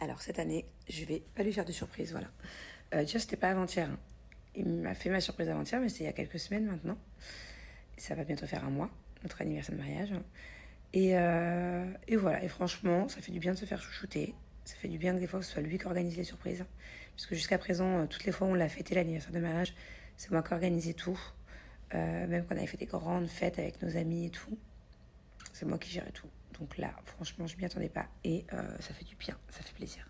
Alors cette année, je vais pas lui faire de surprise, voilà. Déjà, c'était pas avant-hier, hein. Il m'a fait ma surprise avant-hier, mais c'est il y a quelques semaines maintenant. Ça va bientôt faire un mois, notre anniversaire de mariage. Et voilà, et franchement, ça fait du bien de se faire chouchouter. Ça fait du bien que des fois ce soit lui qui organise les surprises. Parce que jusqu'à présent, toutes les fois où on l'a fêté l'anniversaire de mariage, c'est moi qui organisais tout. Même quand on avait fait des grandes fêtes avec nos amis et tout, c'est moi qui gérais tout. Donc là, franchement, je m'y attendais pas. Et ça fait du bien, ça fait plaisir.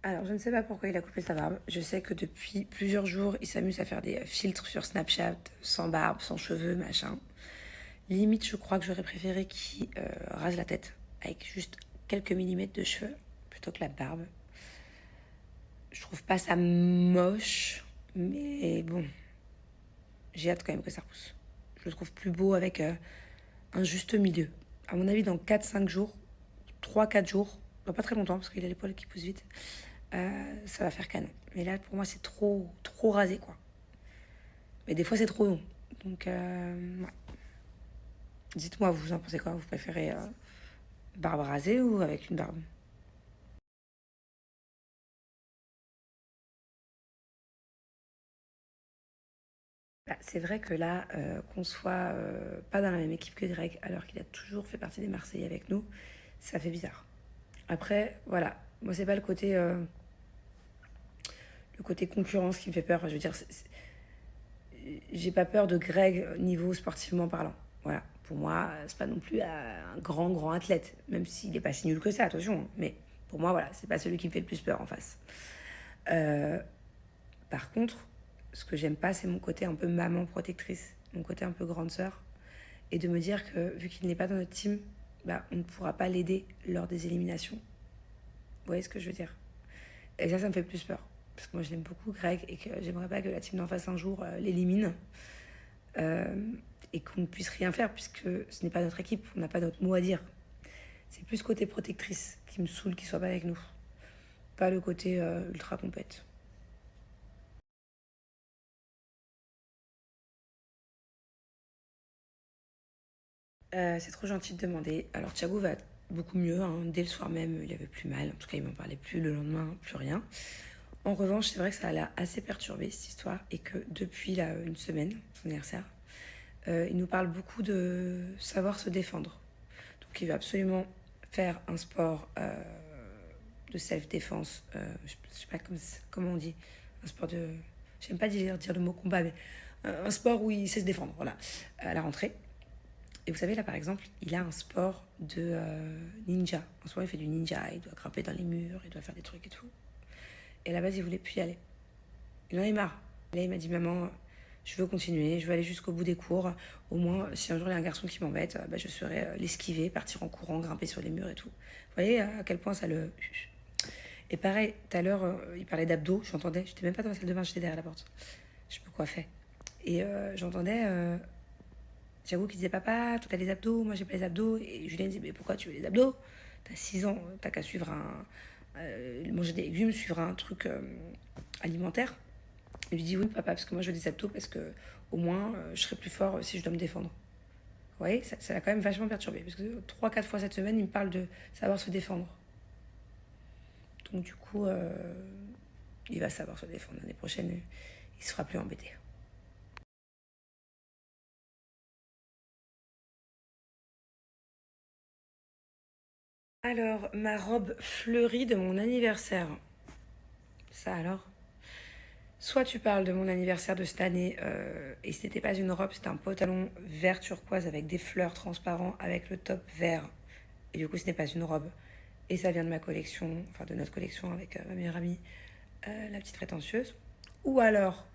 Alors, je ne sais pas pourquoi il a coupé sa barbe. Je sais que depuis plusieurs jours, il s'amuse à faire des filtres sur Snapchat, sans barbe, sans cheveux, machin. Limite, je crois que j'aurais préféré qu'il rase la tête, avec juste quelques millimètres de cheveux, plutôt que la barbe. Je trouve pas ça moche, mais bon, j'ai hâte quand même que ça repousse. Je le trouve plus beau avec un juste milieu. À mon avis, dans 4-5 jours, 3-4 jours, dans pas très longtemps, parce qu'il a les poils qui poussent vite, ça va faire canon. Mais là, pour moi, c'est trop, trop rasé, quoi. Mais des fois, c'est trop long. Donc, ouais. Dites-moi, vous en pensez quoi? Vous préférez barbe rasée ou avec une barbe? Bah, c'est vrai que là, qu'on soit pas dans la même équipe que Greg, alors qu'il a toujours fait partie des Marseillais avec nous, ça fait bizarre. Après, voilà, moi c'est pas le côté concurrence qui me fait peur. Enfin, je veux dire, j'ai pas peur de Greg niveau sportivement parlant. Voilà, pour moi, c'est pas non plus un grand grand athlète, même s'il est pas si nul que ça, attention. Mais pour moi, voilà, c'est pas celui qui me fait le plus peur en face. Euh, Par contre, ce que j'aime pas, c'est mon côté un peu maman protectrice, mon côté un peu grande sœur, et de me dire que vu qu'il n'est pas dans notre team, bah, on ne pourra pas l'aider lors des éliminations. Vous voyez ce que je veux dire? Et ça me fait plus peur. Parce que moi, je l'aime beaucoup, Greg, et que j'aimerais pas que la team d'en face un jour l'élimine euh, et qu'on ne puisse rien faire, puisque ce n'est pas notre équipe, on n'a pas notre mot à dire. C'est plus côté protectrice qui me saoule qu'il soit pas avec nous, pas le côté ultra compète. C'est trop gentil de demander. Alors Thiago va beaucoup mieux, hein. Dès le soir même, il avait plus mal. En tout cas, il m'en parlait plus le lendemain, plus rien. En revanche, c'est vrai que ça l'a assez perturbé cette histoire et que depuis là, une semaine, son anniversaire, il nous parle beaucoup de savoir se défendre. Donc il veut absolument faire un sport de self-défense. Je sais pas comment on dit. Un sport de... J'aime pas dire le mot combat, mais un sport où il sait se défendre, voilà, à la rentrée. Et vous savez, là, par exemple, il a un sport de ninja. En ce moment, il fait du ninja, il doit grimper dans les murs, il doit faire des trucs et tout. Et à la base, il voulait plus y aller. Il en avait marre. Là, il m'a dit, maman, je veux continuer, je veux aller jusqu'au bout des cours. Au moins, si un jour il y a un garçon qui m'embête, bah, je saurais l'esquiver, partir en courant, grimper sur les murs et tout. Vous voyez à quel point ça le... Et pareil, tout à l'heure, il parlait d'abdos, j'entendais. J'étais même pas dans la salle de bain, j'étais derrière la porte. Je me coiffais. Et j'entendais Thiago qui disait papa, toi t'as les abdos, moi j'ai pas les abdos. Et Julien disait mais pourquoi tu veux les abdos? T'as 6 ans, t'as qu'à suivre manger des légumes, suivre un truc alimentaire. Il lui dit oui papa, parce que moi je veux des abdos, parce que au moins je serai plus fort si je dois me défendre. Vous voyez, ça l'a quand même vachement perturbé. Parce que 3-4 fois cette semaine, il me parle de savoir se défendre. Donc du coup, il va savoir se défendre. L'année prochaine, il sera plus embêté. Alors, ma robe fleurie de mon anniversaire. Ça alors? Soit tu parles de mon anniversaire de cette année, et ce n'était pas une robe, c'était un pantalon vert turquoise avec des fleurs transparents, avec le top vert. Et du coup, ce n'est pas une robe. Et ça vient de ma collection, enfin de notre collection avec ma meilleure amie, la petite prétentieuse. Ou alors,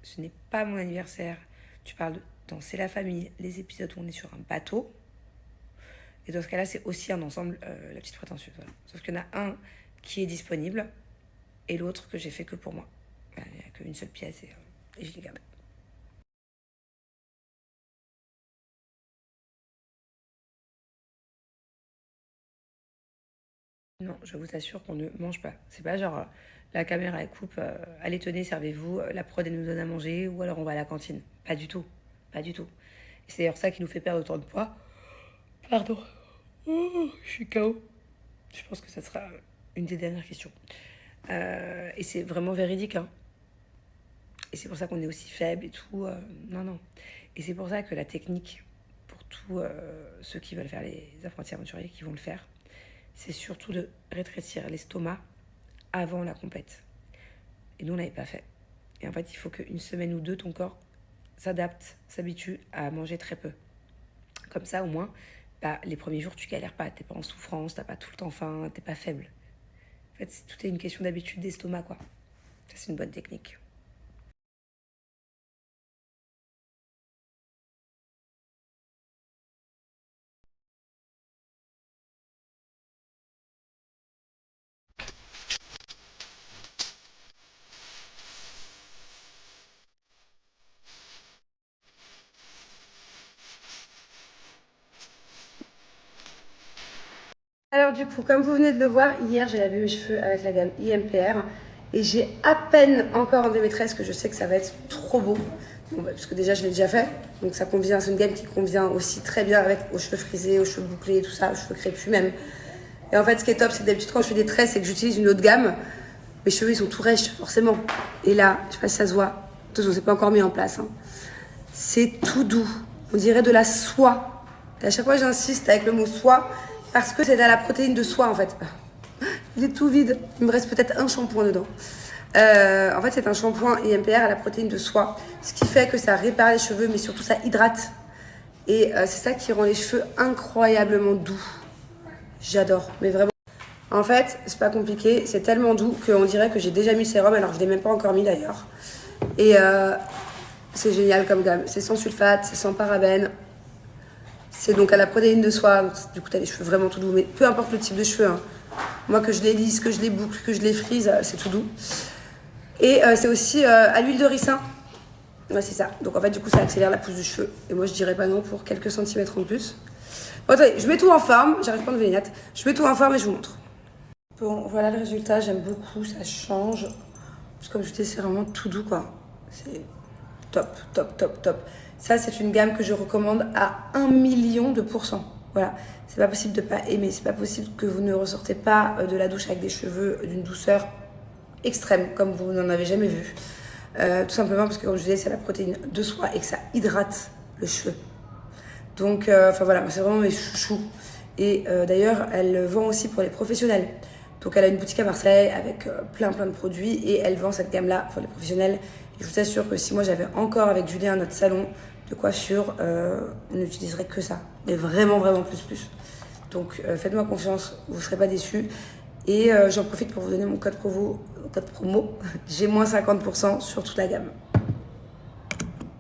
ce n'est pas mon anniversaire. Tu parles de dans C'est la famille, les épisodes où on est sur un bateau. Et dans ce cas-là, c'est aussi un ensemble, la petite prétentieuse. Voilà. Sauf qu'il y en a un qui est disponible et l'autre que j'ai fait que pour moi. Voilà, il n'y a qu'une seule pièce et je l'ai gardée. Non, je vous assure qu'on ne mange pas. C'est pas genre la caméra elle coupe, allez tenez, servez-vous, la prod elle nous donne à manger ou alors on va à la cantine. Pas du tout, pas du tout. Et c'est d'ailleurs ça qui nous fait perdre autant de poids. Pardon. Oh, je suis KO. Je pense que ça sera une des dernières questions. Et c'est vraiment véridique, hein. Et c'est pour ça qu'on est aussi faible et tout. Non, non. Et c'est pour ça que la technique, pour tous ceux qui veulent faire les apprentis aventuriers, qui vont le faire, c'est surtout de rétrécir l'estomac avant la compète. Et nous, on l'avait pas fait. Et en fait, il faut qu'une semaine ou deux, ton corps s'adapte, s'habitue à manger très peu. Comme ça, au moins, bah, les premiers jours, tu galères pas. T'es pas en souffrance, t'as pas tout le temps faim, t'es pas faible. En fait, tout est une question d'habitude d'estomac, quoi. Ça, c'est une bonne technique. Alors du coup, comme vous venez de le voir, hier j'ai lavé mes cheveux avec la gamme IMPR et j'ai à peine encore enlevé mes tresses que je sais que ça va être trop beau. Bon, bah, parce que déjà je l'ai déjà fait, donc ça convient, c'est une gamme qui convient aussi très bien avec aux cheveux frisés, aux cheveux bouclés, tout ça, aux cheveux crépus même. Et en fait, ce qui est top, c'est que d'habitude quand je fais des tresses et que j'utilise une autre gamme, mes cheveux ils sont tout rêches forcément. Et là, je sais pas si ça se voit, attention, c'est pas encore mis en place, hein. C'est tout doux, on dirait de la soie. Et à chaque fois j'insiste avec le mot soie parce que c'est à la protéine de soie en fait. Il est tout vide, il me reste peut-être un shampoing dedans. En fait c'est un shampoing IMPR à la protéine de soie, ce qui fait que ça répare les cheveux mais surtout ça hydrate. Et c'est ça qui rend les cheveux incroyablement doux. J'adore, mais vraiment. En fait, c'est pas compliqué, c'est tellement doux qu'on dirait que j'ai déjà mis le sérum, alors je l'ai même pas encore mis d'ailleurs. Et c'est génial comme gamme, c'est sans sulfate, c'est sans parabènes. C'est donc à la protéine de soie, du coup t'as les cheveux vraiment tout doux, mais peu importe le type de cheveux, hein. Moi que je les lisse, que je les boucle, que je les frise, c'est tout doux. Et c'est aussi à l'huile de ricin. Ouais, c'est ça. Donc en fait du coup ça accélère la pousse du cheveu. Et moi je dirais pas non pour quelques centimètres en plus. Bon, attendez, je mets tout en forme, j'arrive pas à enlever les nattes. Je mets tout en forme et je vous montre. Bon, voilà le résultat, j'aime beaucoup, ça change. Parce que comme je disais, c'est vraiment tout doux quoi. C'est top, top, top, top. Ça, c'est une gamme que je recommande à 1 000 000%. Voilà, c'est pas possible de pas aimer, c'est pas possible que vous ne ressortez pas de la douche avec des cheveux d'une douceur extrême, comme vous n'en avez jamais vu. Tout simplement parce que, comme je disais, c'est la protéine de soie et que ça hydrate le cheveu. Donc, enfin voilà, c'est vraiment mes chouchous. Et d'ailleurs, elle vend aussi pour les professionnels. Donc, elle a une boutique à Marseille avec plein de produits et elle vend cette gamme-là pour les professionnels. Et je vous assure que si moi j'avais encore avec Julien notre salon de coiffure, on n'utiliserait que ça. Mais vraiment, vraiment plus. Donc, faites-moi confiance, vous ne serez pas déçus. Et j'en profite pour vous donner mon code promo. J'ai moins 50% sur toute la gamme.